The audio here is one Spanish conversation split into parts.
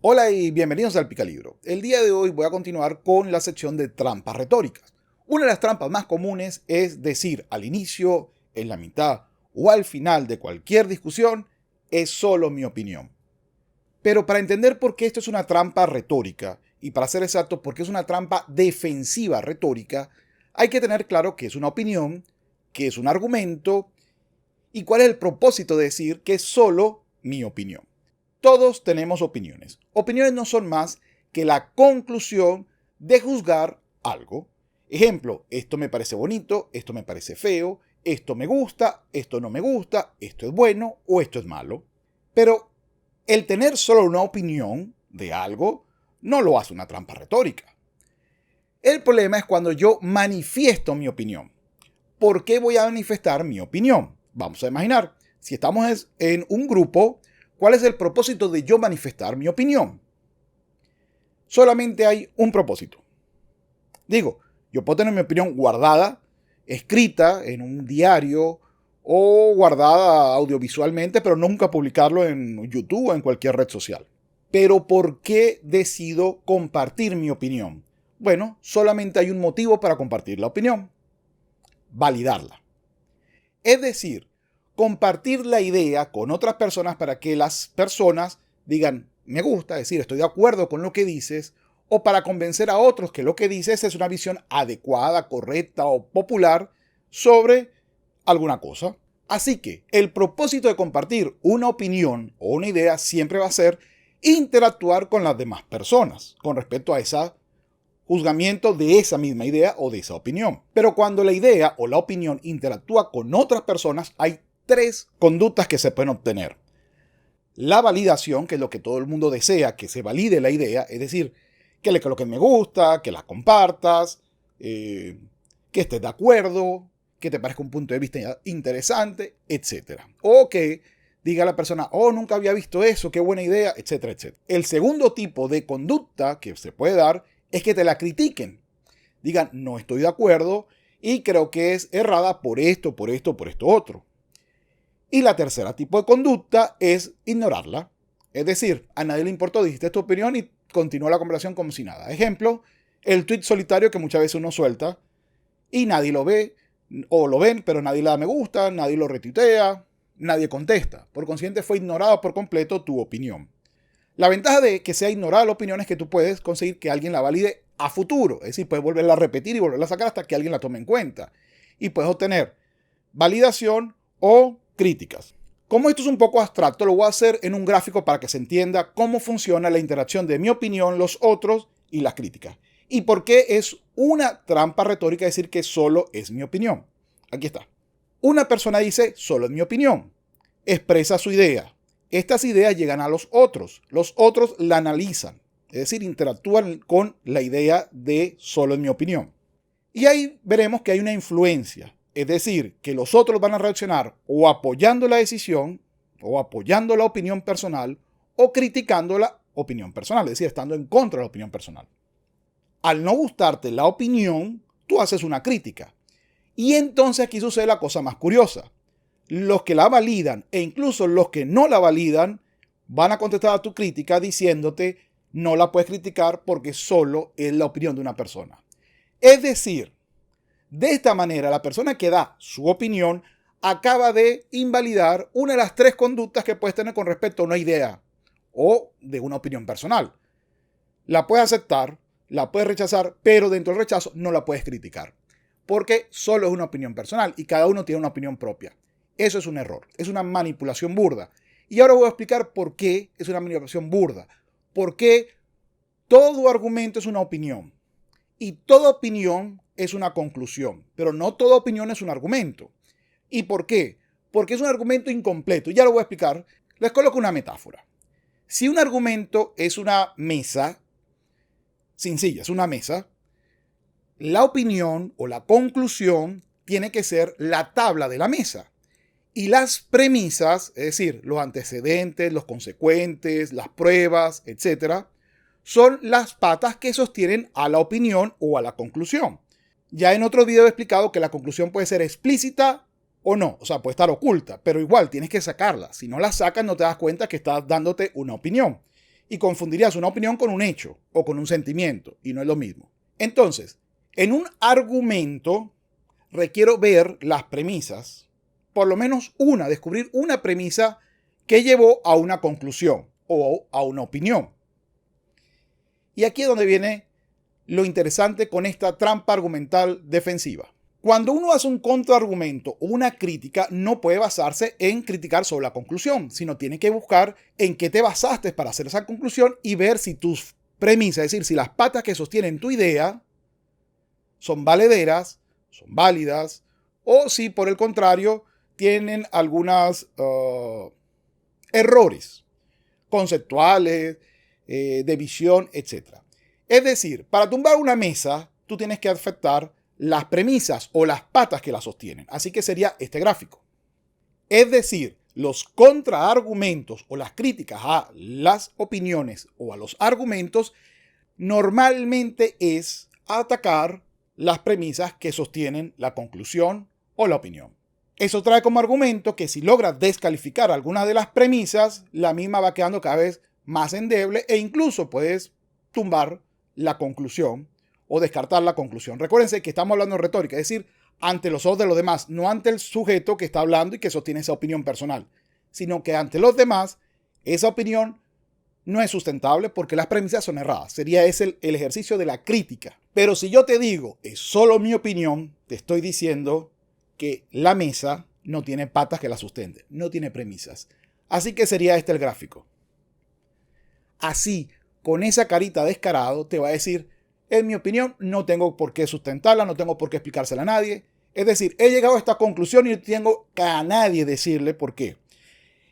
Hola y bienvenidos al Picalibro. El día de hoy voy a continuar con la sección de trampas retóricas. Una de las trampas más comunes es decir al inicio, en la mitad o al final de cualquier discusión, es solo mi opinión. Pero para entender por qué esto es una trampa retórica, y para ser exacto, por qué es una trampa defensiva retórica, hay que tener claro qué es una opinión, qué es un argumento y cuál es el propósito de decir que es solo mi opinión. Todos tenemos opiniones. Opiniones no son más que la conclusión de juzgar algo. Ejemplo, esto me parece bonito, esto me parece feo, esto me gusta, esto no me gusta, esto es bueno o esto es malo. Pero el tener solo una opinión de algo no lo hace una trampa retórica. El problema es cuando yo manifiesto mi opinión. ¿Por qué voy a manifestar mi opinión? Vamos a imaginar, si estamos en un grupo, ¿cuál es el propósito de yo manifestar mi opinión? Solamente hay un propósito. Digo, yo puedo tener mi opinión guardada, escrita en un diario o guardada audiovisualmente, pero nunca publicarlo en YouTube o en cualquier red social. Pero ¿por qué decido compartir mi opinión? Bueno, solamente hay un motivo para compartir la opinión: validarla. Es decir, compartir la idea con otras personas para que las personas digan me gusta, es decir, estoy de acuerdo con lo que dices, o para convencer a otros que lo que dices es una visión adecuada, correcta o popular sobre alguna cosa. Así que el propósito de compartir una opinión o una idea siempre va a ser interactuar con las demás personas con respecto a ese juzgamiento de esa misma idea o de esa opinión. Pero cuando la idea o la opinión interactúa con otras personas, hay tres conductas que se pueden obtener. La validación, que es lo que todo el mundo desea, que se valide la idea, es decir, que le coloquen me gusta, que la compartas, que estés de acuerdo, que te parezca un punto de vista interesante, etc. O que diga la persona, oh, nunca había visto eso, qué buena idea, etcétera, etcétera. El segundo tipo de conducta que se puede dar es que te la critiquen. Digan, no estoy de acuerdo y creo que es errada por esto, por esto, por esto otro. Y la tercera tipo de conducta es ignorarla. Es decir, a nadie le importó, dijiste tu opinión y continúa la conversación como si nada. Ejemplo, el tweet solitario que muchas veces uno suelta y nadie lo ve, o lo ven, pero nadie le da me gusta, nadie lo retuitea, nadie contesta. Por consiguiente, fue ignorada por completo tu opinión. La ventaja de que sea ignorada la opinión es que tú puedes conseguir que alguien la valide a futuro. Es decir, puedes volverla a repetir y volverla a sacar hasta que alguien la tome en cuenta. Y puedes obtener validación o críticas. Como esto es un poco abstracto, lo voy a hacer en un gráfico para que se entienda cómo funciona la interacción de mi opinión, los otros y las críticas. Y por qué es una trampa retórica decir que solo es mi opinión. Aquí está. Una persona dice, solo es mi opinión. Expresa su idea. Estas ideas llegan a los otros la analizan, es decir, interactúan con la idea de solo en mi opinión. Y ahí veremos que hay una influencia, es decir, que los otros van a reaccionar o apoyando la decisión, o apoyando la opinión personal, o criticando la opinión personal, es decir, estando en contra de la opinión personal. Al no gustarte la opinión, tú haces una crítica. Y entonces aquí sucede la cosa más curiosa. Los que la validan e incluso los que no la validan van a contestar a tu crítica diciéndote no la puedes criticar porque solo es la opinión de una persona. Es decir, de esta manera la persona que da su opinión acaba de invalidar una de las tres conductas que puedes tener con respecto a una idea o de una opinión personal. La puedes aceptar, la puedes rechazar, pero dentro del rechazo no la puedes criticar porque solo es una opinión personal y cada uno tiene una opinión propia. Eso es un error, es una manipulación burda. Y ahora voy a explicar por qué es una manipulación burda. Porque todo argumento es una opinión. Y toda opinión es una conclusión. Pero no toda opinión es un argumento. ¿Y por qué? Porque es un argumento incompleto. Ya lo voy a explicar. Les coloco una metáfora. Si un argumento es una mesa, sin sillas, una mesa, la opinión o la conclusión tiene que ser la tabla de la mesa. Y las premisas, es decir, los antecedentes, los consecuentes, las pruebas, etc., son las patas que sostienen a la opinión o a la conclusión. Ya en otro video he explicado que la conclusión puede ser explícita o no, o sea, puede estar oculta, pero igual tienes que sacarla. Si no la sacas, no te das cuenta que estás dándote una opinión. y confundirías una opinión con un hecho o con un sentimiento, y no es lo mismo. Entonces, en un argumento requiero ver las premisas, por lo menos una, descubrir una premisa que llevó a una conclusión o a una opinión. Y aquí es donde viene lo interesante con esta trampa argumental defensiva. Cuando uno hace un contraargumento o una crítica, no puede basarse en criticar sobre la conclusión, sino tiene que buscar en qué te basaste para hacer esa conclusión y ver si tus premisas, es decir, si las patas que sostienen tu idea son valederas, son válidas, o si por el contrario tienen algunos errores conceptuales, de visión, etc. Es decir, para tumbar una mesa, tú tienes que afectar las premisas o las patas que la sostienen. Así que sería este gráfico. Es decir, los contraargumentos o las críticas a las opiniones o a los argumentos normalmente es atacar las premisas que sostienen la conclusión o la opinión. Eso trae como argumento que si logras descalificar algunas de las premisas, la misma va quedando cada vez más endeble e incluso puedes tumbar la conclusión o descartar la conclusión. Recuérdense que estamos hablando de retórica, es decir, ante los ojos de los demás, no ante el sujeto que está hablando y que sostiene esa opinión personal, sino que ante los demás esa opinión no es sustentable porque las premisas son erradas. Sería ese el ejercicio de la crítica. Pero si yo te digo, es solo mi opinión, te estoy diciendo que la mesa no tiene patas que la sustenten, no tiene premisas. Así que sería este el gráfico. Así, con esa carita descarado, te va a decir, en mi opinión, no tengo por qué sustentarla, no tengo por qué explicársela a nadie. Es decir, he llegado a esta conclusión y no tengo que a nadie decirle por qué.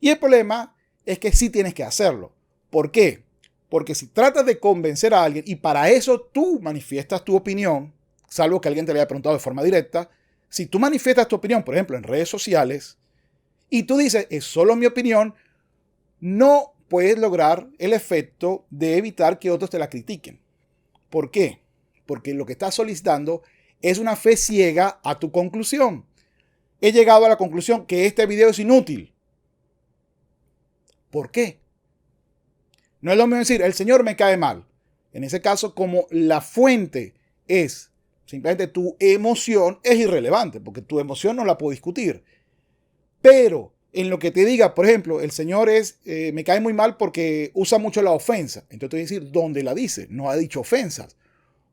Y el problema es que sí tienes que hacerlo. ¿Por qué? Porque si tratas de convencer a alguien y para eso tú manifiestas tu opinión, salvo que alguien te lo haya preguntado de forma directa, si tú manifiestas tu opinión, por ejemplo, en redes sociales, y tú dices, es solo mi opinión, no puedes lograr el efecto de evitar que otros te la critiquen. ¿Por qué? Porque lo que estás solicitando es una fe ciega a tu conclusión. He llegado a la conclusión que este video es inútil. ¿Por qué? No es lo mismo decir, el Señor me cae mal. En ese caso, como la fuente es simplemente tu emoción, es irrelevante, porque tu emoción no la puedo discutir. Pero en lo que te diga, por ejemplo, el Señor me cae muy mal porque usa mucho la ofensa. Entonces te voy a decir, ¿dónde la dice? No ha dicho ofensas.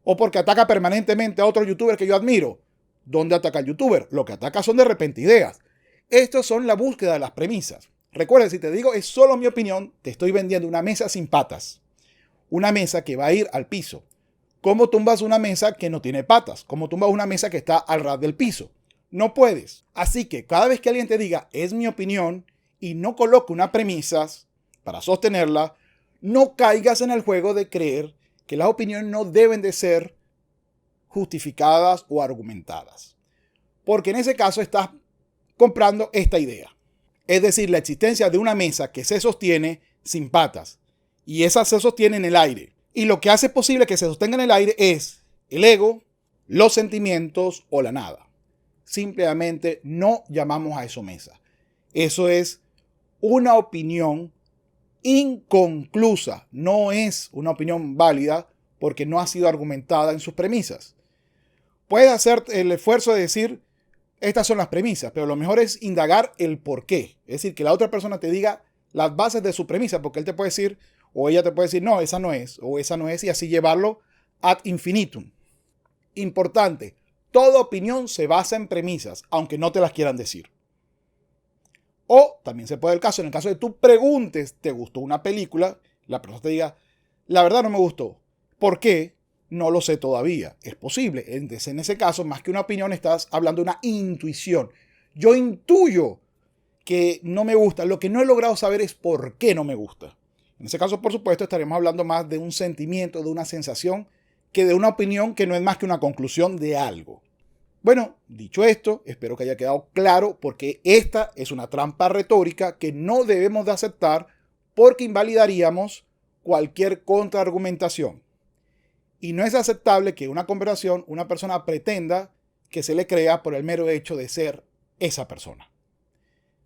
O porque ataca permanentemente a otro youtuber que yo admiro. ¿Dónde ataca el youtuber? Lo que ataca son de repente ideas. Estos son la búsqueda de las premisas. Recuerda, si te digo es solo mi opinión, te estoy vendiendo una mesa sin patas. Una mesa que va a ir al piso. ¿Cómo tumbas una mesa que no tiene patas? ¿Cómo tumbas una mesa que está al ras del piso? No puedes. Así que cada vez que alguien te diga es mi opinión y no coloque unas premisas para sostenerla, no caigas en el juego de creer que las opiniones no deben de ser justificadas o argumentadas. Porque en ese caso estás comprando esta idea. Es decir, la existencia de una mesa que se sostiene sin patas. Y esa se sostiene en el aire. Y lo que hace posible que se sostenga en el aire es el ego, los sentimientos o la nada. Simplemente no llamamos a eso mesa. Eso es una opinión inconclusa. No es una opinión válida porque no ha sido argumentada en sus premisas. Puedes hacer el esfuerzo de decir, estas son las premisas, pero lo mejor es indagar el por qué. Es decir, que la otra persona te diga las bases de su premisa, porque él te puede decir, o ella te puede decir, no, esa no es, o esa no es, y así llevarlo ad infinitum. Importante, toda opinión se basa en premisas, aunque no te las quieran decir. O también se puede el caso, en el caso de tú preguntes, ¿te gustó una película? La persona te diga, la verdad no me gustó. ¿Por qué? No lo sé todavía. Es posible. Entonces, en ese caso, más que una opinión, estás hablando de una intuición. Yo intuyo que no me gusta. Lo que no he logrado saber es por qué no me gusta. En ese caso, por supuesto, estaremos hablando más de un sentimiento, de una sensación, que de una opinión que no es más que una conclusión de algo. Bueno, dicho esto, espero que haya quedado claro porque esta es una trampa retórica que no debemos de aceptar porque invalidaríamos cualquier contraargumentación. Y no es aceptable que una conversación, una persona pretenda que se le crea por el mero hecho de ser esa persona.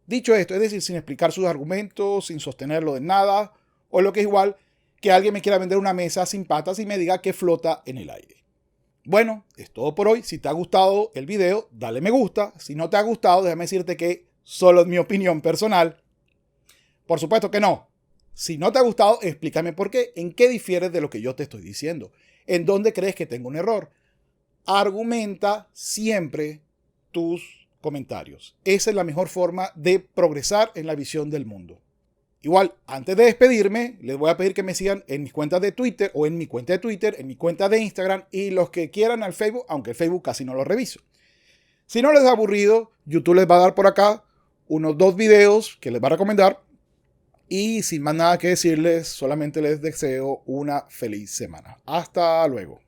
Dicho esto, es decir, sin explicar sus argumentos, sin sostenerlo de nada, o lo que es igual, que alguien me quiera vender una mesa sin patas y me diga que flota en el aire. Bueno, es todo por hoy. Si te ha gustado el video, dale me gusta. Si no te ha gustado, déjame decirte que solo es mi opinión personal. Por supuesto que no. Si no te ha gustado, explícame por qué. ¿En qué difieres de lo que yo te estoy diciendo? ¿En dónde crees que tengo un error? Argumenta siempre tus comentarios. Esa es la mejor forma de progresar en la visión del mundo. Igual, antes de despedirme, les voy a pedir que me sigan en mis cuentas de Twitter o en mi cuenta de Twitter, en mi cuenta de Instagram y los que quieran al Facebook, aunque el Facebook casi no lo reviso. Si no les da aburrido, YouTube les va a dar por acá unos 2 videos que les va a recomendar. Y sin más nada que decirles, solamente les deseo una feliz semana. Hasta luego.